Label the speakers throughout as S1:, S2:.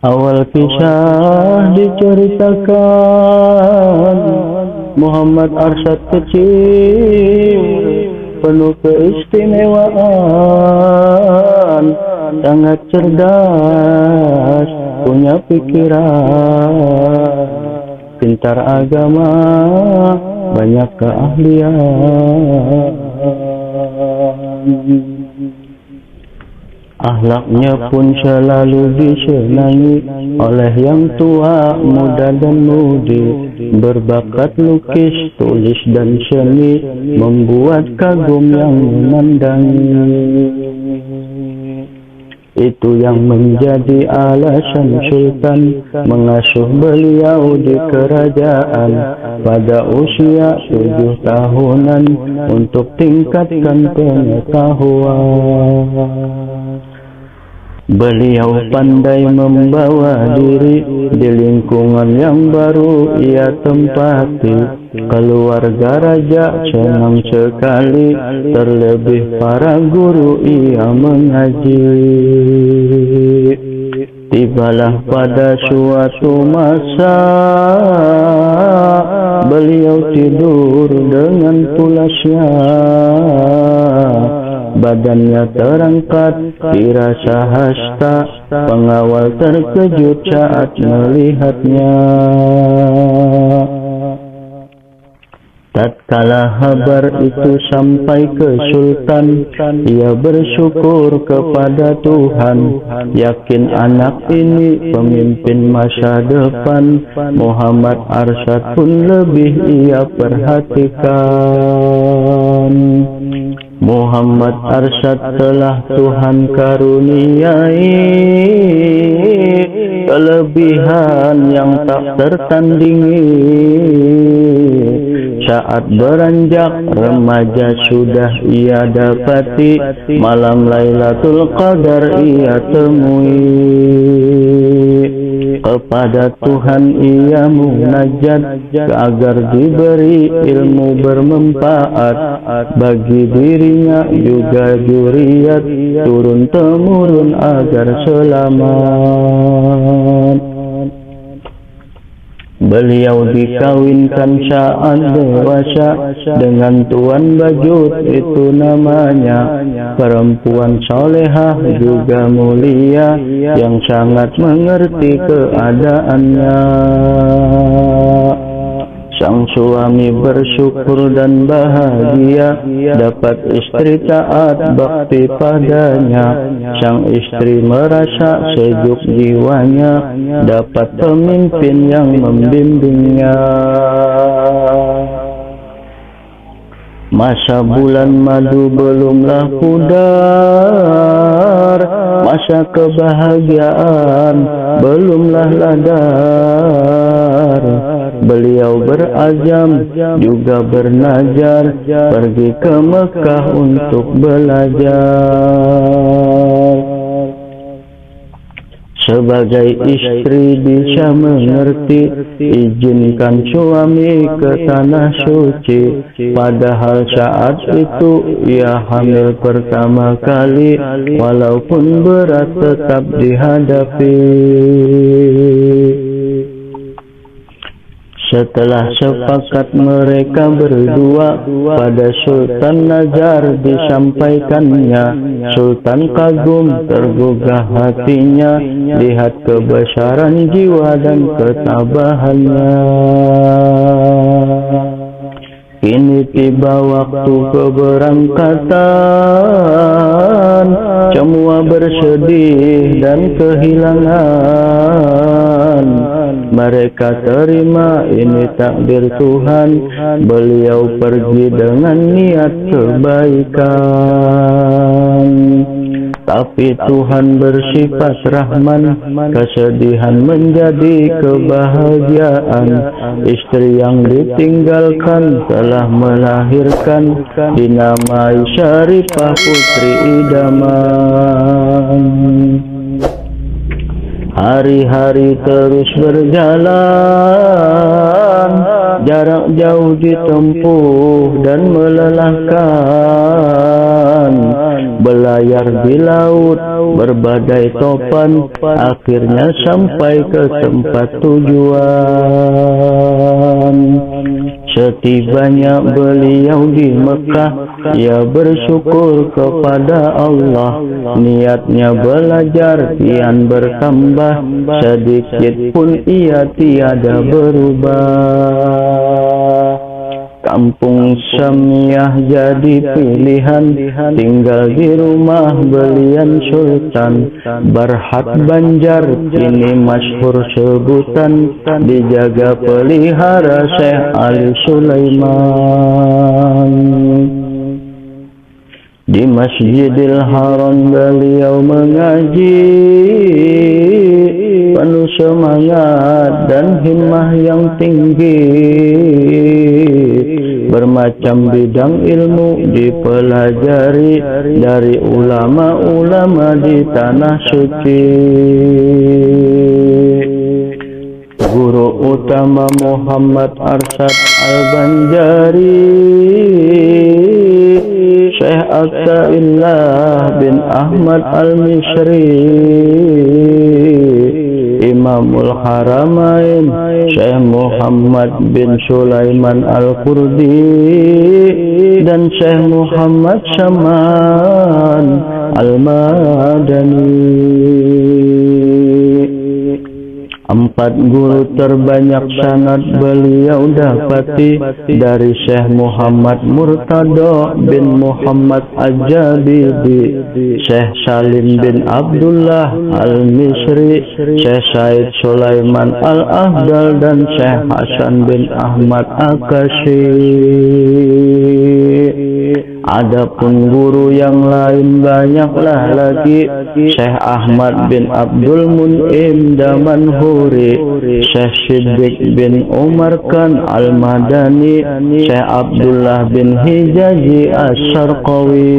S1: Awal kisah diceritakan Muhammad Arsyad kecil, penuh keistimewaan, sangat cerdas, punya pikiran, pintar agama, banyak keahlian. Akhlaknya pun selalu disenangi oleh yang tua, muda dan mudi. Berbakat lukis, tulis dan seni, membuat kagum yang menandangi. Itu yang menjadi alasan Sultan mengasuh beliau di kerajaan pada usia 7 tahunan untuk tingkatkan pengetahuan. Beliau pandai membawa diri di lingkungan yang baru ia tempati. Keluarga raja senang sekali, terlebih para guru ia mengaji. Tibalah pada suatu masa beliau tidur dengan pulasnya. Badannya terangkat, dirasa hasta. Pengawal terkejut saat melihatnya. Tatkala kabar itu sampai ke Sultan, ia bersyukur kepada Tuhan, yakin anak ini pemimpin masa depan. Muhammad Arsyad pun lebih ia perhatikan. Muhammad Arsyad telah Tuhan karuniai kelebihan yang tak tertandingi. Saat beranjak remaja sudah ia dapati, malam Lailatul Qadar ia temui. Kepada Tuhan ia munajat agar diberi ilmu bermanfaat bagi dirinya juga dzurriyyat turun temurun agar selamat. Beliau dikawinkan saat dewasa dengan Tuan Bajut, itu namanya. Perempuan solehah juga mulia yang sangat mengerti keadaannya. Sang suami bersyukur dan bahagia dapat istri taat bakti padanya. Sang istri merasa sejuk jiwanya dapat pemimpin yang membimbingnya. Masa bulan madu belumlah pudar, masa kebahagiaan belumlah ladar. Beliau berazam juga bernajar pergi ke Mekah untuk belajar. Sebagai istri bisa mengerti, izinkan suami ke tanah suci. Padahal saat itu ia hamil pertama kali, walaupun berat tetap dihadapi. Setelah sepakat mereka berdua, pada Sultan Nazar disampaikannya. Sultan kagum, tergugah hatinya, lihat kebesaran jiwa dan ketabahannya. Kini tiba waktu keberangkatan, semua bersedih dan kehilangan. Mereka terima ini takdir Tuhan, beliau pergi dengan niat kebaikan. Tapi Tuhan bersifat Rahman, kesedihan menjadi kebahagiaan. Istri yang ditinggalkan telah melahirkan, dinamai Syarifah putri idaman. Hari-hari terus berjalan, jarak jauh ditempuh dan melelahkan. belayar di laut berbadai topan, akhirnya sampai ke tempat tujuan. Setibanya beliau di Mekah, ia bersyukur kepada Allah. Niatnya belajar kian bertambah, sedikit pun ia tiada berubah. Kampung Syamiah jadi pilihan, tinggal di rumah belian Sultan. Barhat Banjar kini masyhur sebutan, dijaga pelihara Syekh Ali Sulaiman. Di Masjidil Haram beliau mengaji, penuh semangat dan himmah yang tinggi. Bermacam bidang ilmu dipelajari dari ulama-ulama di tanah suci. Guru utama Muhammad Arsyad Al-Banjari, Syekh Attaillah bin Ahmad Al-Misri, Imamul Haramain Syekh Muhammad bin Sulaiman Al-Qurdi, dan Syekh Muhammad Saman Al-Madani. 4 guru terbanyak sanad beliau dapati, dari Syekh Muhammad Murtado bin Muhammad Al-Jabidi, Syekh Salim bin Abdullah Al-Misri, Syekh Said Sulaiman Al-Afdal, dan Syekh Hasan bin Ahmad Akashi. Adapun guru yang lain banyaklah lagi, Syekh Ahmad bin Abdul Mun'im Damanhuri, Syekh Siddiq bin Umar Khan Al-Madani, Syekh Abdullah bin Hijazi As-Sarqawi,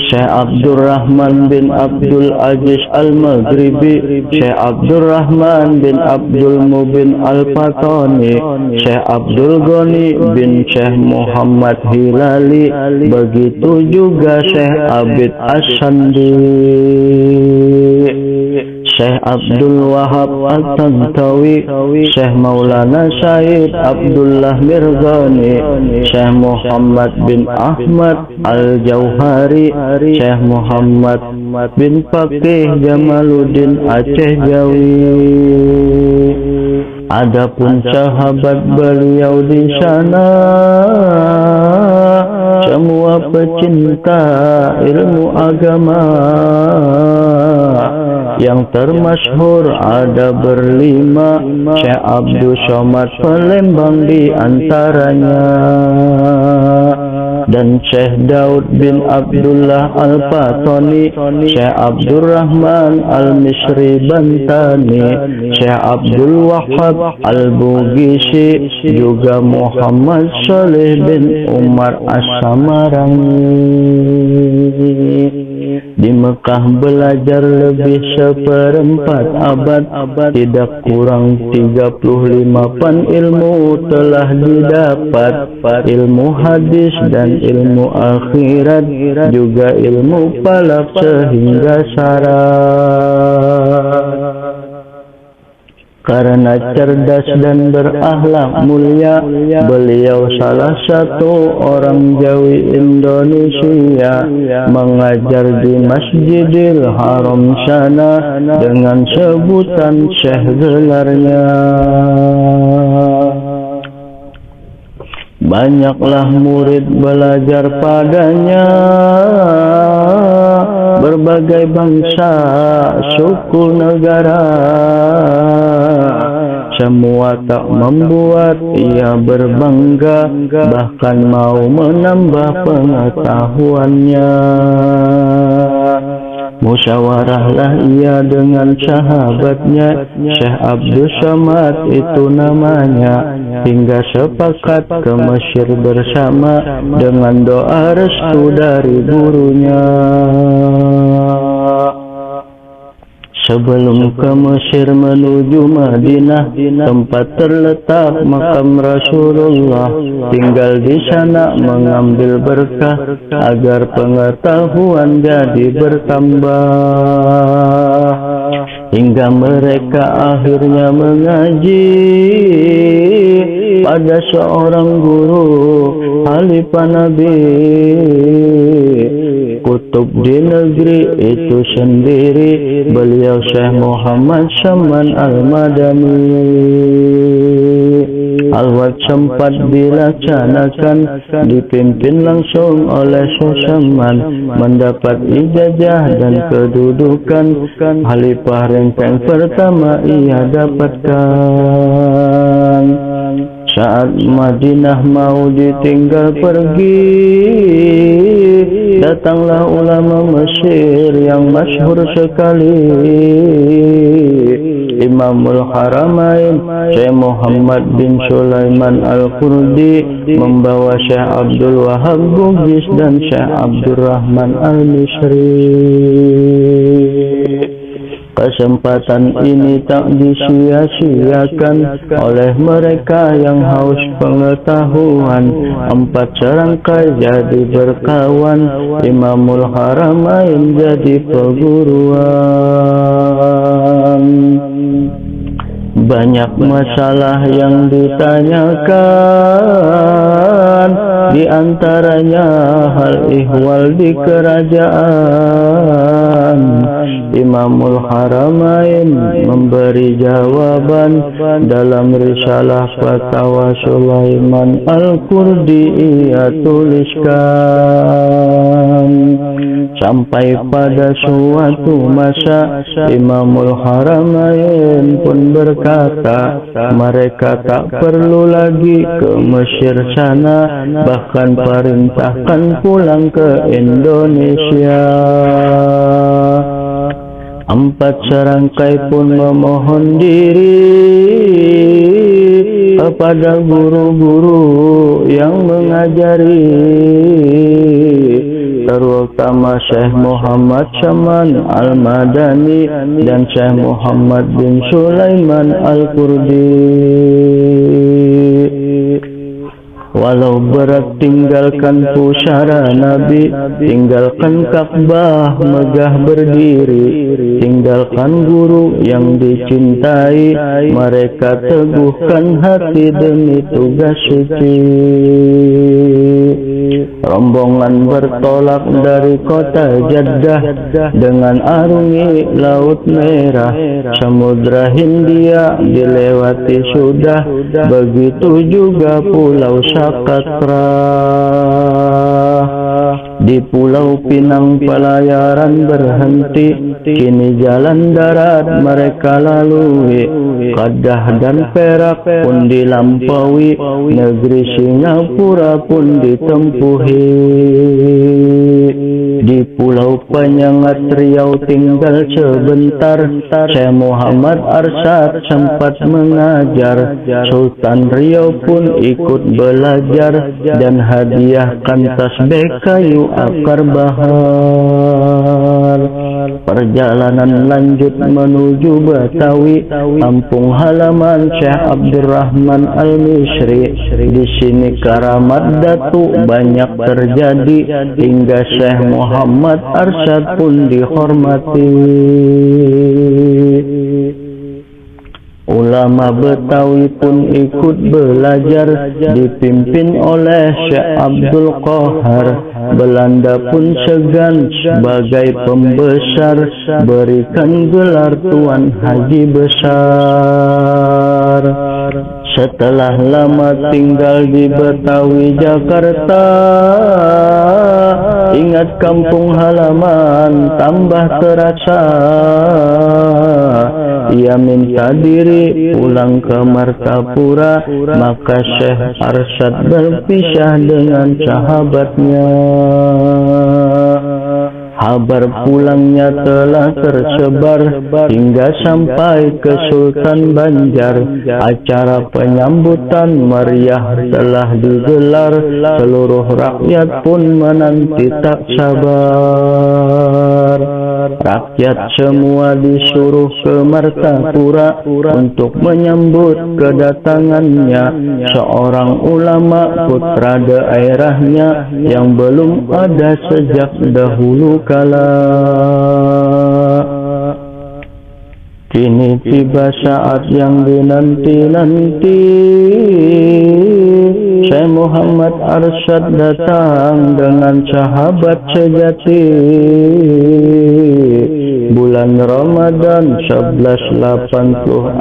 S1: Syekh Abdurrahman bin Abdul Aziz Al-Maghribi, Syekh Abdurrahman bin Abdul Mubin Al-Fatani, Syekh Abdul Ghani bin Syekh Muhammad Hilali, begitu juga Syekh Abid As-Sandi, Syekh Abdul Wahab Al-Tantawi, Syekh Maulana Said Abdullah Mirzani, Syekh Muhammad bin Ahmad Al-Jauhari, Syekh Muhammad bin Faqih Jamaluddin Aceh Jawi. Adapun sahabat beliau di sana, semua pecinta ilmu agama. Yang termasyhur ada berlima, Syekh Abdul Somad Palembang di antaranya, dan Syekh Daud bin Abdullah Al-Fatani, Syekh Abdurrahman Al-Misri Bantani, Syekh Abdul Wahab Al-Bugisi, juga Muhammad Saleh bin Umar As-Samarangi. Di Mekah belajar lebih 1/4 abad, tidak kurang 35 ilmu telah didapat, ilmu hadis dan ilmu akhirat, juga ilmu falak sehingga syarat. Karena cerdas dan berakhlak mulia, beliau salah satu orang Jawi Indonesia, mengajar di Masjidil Haram sana dengan sebutan Syekh gelarnya. Banyaklah murid belajar padanya, berbagai bangsa, suku, negara. Semua tak membuat ia berbangga, bahkan mau menambah pengetahuannya. Musyawarahlah ia dengan sahabatnya, Syekh Abdul Somad itu namanya, hingga sepakat ke Mesir bersama dengan doa restu dari gurunya. Sebelum ke Mesir menuju Madinah, tempat terletak makam Rasulullah. Tinggal di sana mengambil berkah agar pengetahuan jadi bertambah. Hingga mereka akhirnya mengaji pada seorang guru Khalifah Nabi. Kutub di negeri itu sendiri, beliau Syekh Muhammad Syaman Al-Madani. Al-Wad sempat dilaksanakan, dipimpin langsung oleh Syekh Syaman, mendapat ijazah dan kedudukan Khalifah renteng pertama ia dapatkan. Saat Madinah mau ditinggal pergi, datanglah ulama Mesir yang masyhur sekali, Imamul Haramain Syekh Muhammad bin Sulaiman Al-Qurdi, membawa Syekh Abdul Wahab Bugis dan Syekh Abdurrahman Al-Misri. Kesempatan ini tak disia-siakan oleh mereka yang haus pengetahuan. 4 serangkai jadi berkawan, Imamul Haramain jadi perguruan. Banyak masalah yang ditanyakan, di antaranya hal ihwal di kerajaan. Imamul Haramain memberi jawaban dalam risalah Fatwa Sulaiman Al-Qurdi ia tuliskan. Sampai pada suatu masa Imamul Haramain pun berkata, mereka tak perlu lagi ke Mesir sana, bahkan perintahkan pulang ke Indonesia. 4 serangkai pun memohon diri kepada guru-guru yang mengajari, terutama Syekh Muhammad Syaman Al-Madani dan Syekh Muhammad bin Sulaiman Al-Qurdi. Walau berat tinggalkan pusara Nabi, tinggalkan Ka'bah megah berdiri, tinggalkan guru yang dicintai, mereka teguhkan hati demi tugas suci. Rombongan bertolak dari kota Jeddah dengan arungi Laut Merah, Samudra Hindia dilewati sudah, begitu juga Pulau Sakatra. Di Pulau Pinang pelayaran berhenti, kini jalan darat mereka lalui. Kedah dan Perak pun dilampaui, negeri Singapura pun ditempuhi. Di Pulau Penyengat Riau tinggal sebentar, Syekh Muhammad Arsyad sempat mengajar. Sultan Riau pun ikut belajar dan hadiahkan tasbih kayu akar bahar. Perjalanan lanjut menuju Betawi, kampung halaman Syekh Abdurrahman Al-Misri. Di sini karamat Datu banyak terjadi, hingga Syekh Muhammad Arsyad pun dihormati. Ulama Betawi pun ikut belajar, dipimpin oleh Syekh Abdul Qahar. Belanda pun segan sebagai pembesar, berikan gelar Tuan Haji Besar. Setelah lama tinggal di Betawi Jakarta, ingat kampung halaman tambah terasa. Ia minta diri pulang ke Martapura, maka Syekh Arsyad berpisah dengan sahabatnya. Kabar pulangnya telah tersebar hingga sampai ke Sultan Banjar. Acara penyambutan meriah telah digelar, seluruh rakyat pun menanti tak sabar. Rakyat semua disuruh ke Martapura untuk menyambut kedatangannya seorang ulama putra daerahnya yang belum ada sejak dahulu kala. Kini tiba saat yang dinanti-nanti, Syekh Muhammad Arsyad datang dengan sahabat sejati. Bulan Ramadan 1186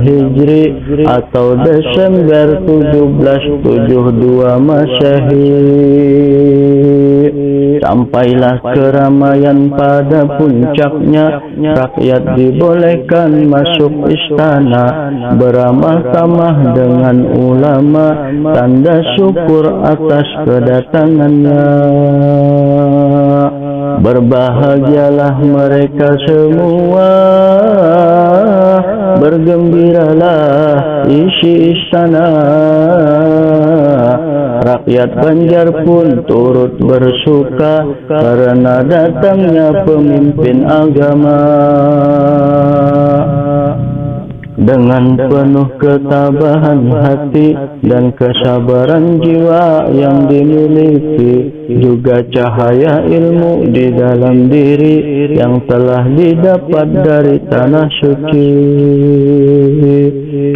S1: Hijri atau Desember 1772 Masehi. Sampailah keramaian pada puncaknya, rakyat dibolehkan masuk istana, beramah tamah dengan ulama, tanda syukur atas kedatangannya. Berbahagialah mereka semua, bergembiralah isi istana. Rakyat Banjar pun turut bersuka karena datangnya pemimpin agama. Dengan penuh ketabahan hati dan kesabaran jiwa yang dimiliki, juga cahaya ilmu di dalam diri yang telah didapat dari tanah suci.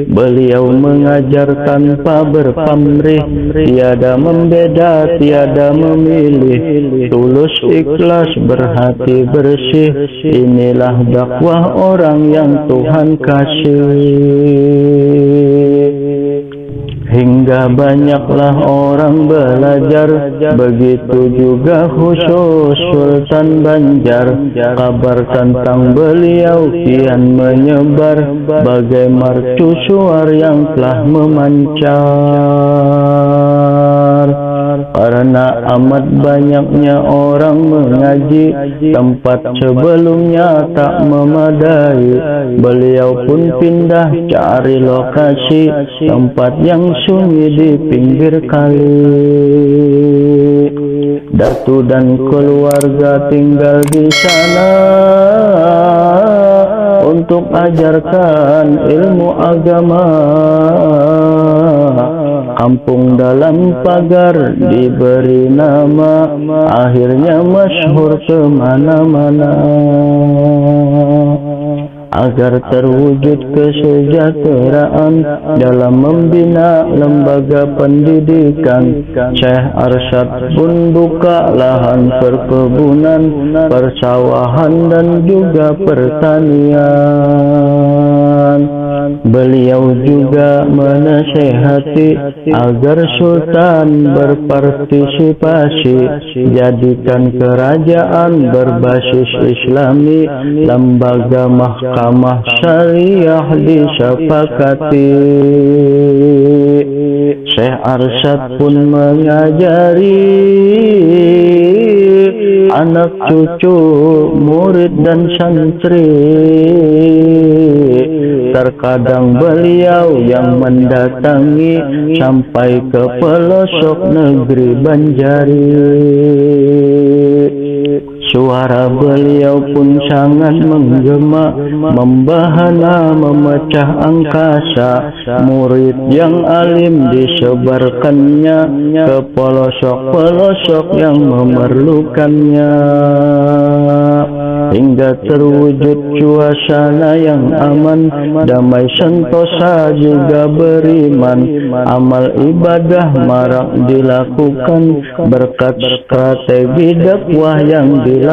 S1: Beliau mengajar tanpa berpamrih, tiada membeda, tiada memilih, tulus ikhlas berhati bersih. Inilah dakwah orang yang Tuhan kasih. Hingga banyaklah orang belajar, begitu juga khusus Sultan Banjar. Kabar tentang beliau kian menyebar, bagai mercusuar yang telah memancar. Karena amat banyaknya orang mengaji, tempat sebelumnya tak memadai. Beliau pun pindah cari lokasi, tempat yang sunyi di pinggir kali. Datu dan keluarga tinggal di sana untuk ajarkan ilmu agama. Kampung dalam pagar diberi nama, akhirnya masyhur kemana-mana. Agar terwujud kesejahteraan dalam membina lembaga pendidikan, Syekh Arsyad pun buka lahan perkebunan, persawahan dan juga pertanian. Beliau juga menasihati agar Sultan berpartisipasi, jadikan kerajaan berbasis Islami, lembaga mahkamah syariah disepakati. Syekh Arsyad pun mengajari anak cucu, murid dan santri. Terkadang beliau yang mendatangi sampai ke pelosok negeri Banjari. Suara beliau pun sangat menggema, membahana, memecah angkasa. Murid yang alim disebarkannya ke pelosok-pelosok yang memerlukannya, hingga terwujud suasana yang aman, damai sentosa juga beriman. Amal ibadah marak dilakukan berkat strategi dakwah yang dilakukan.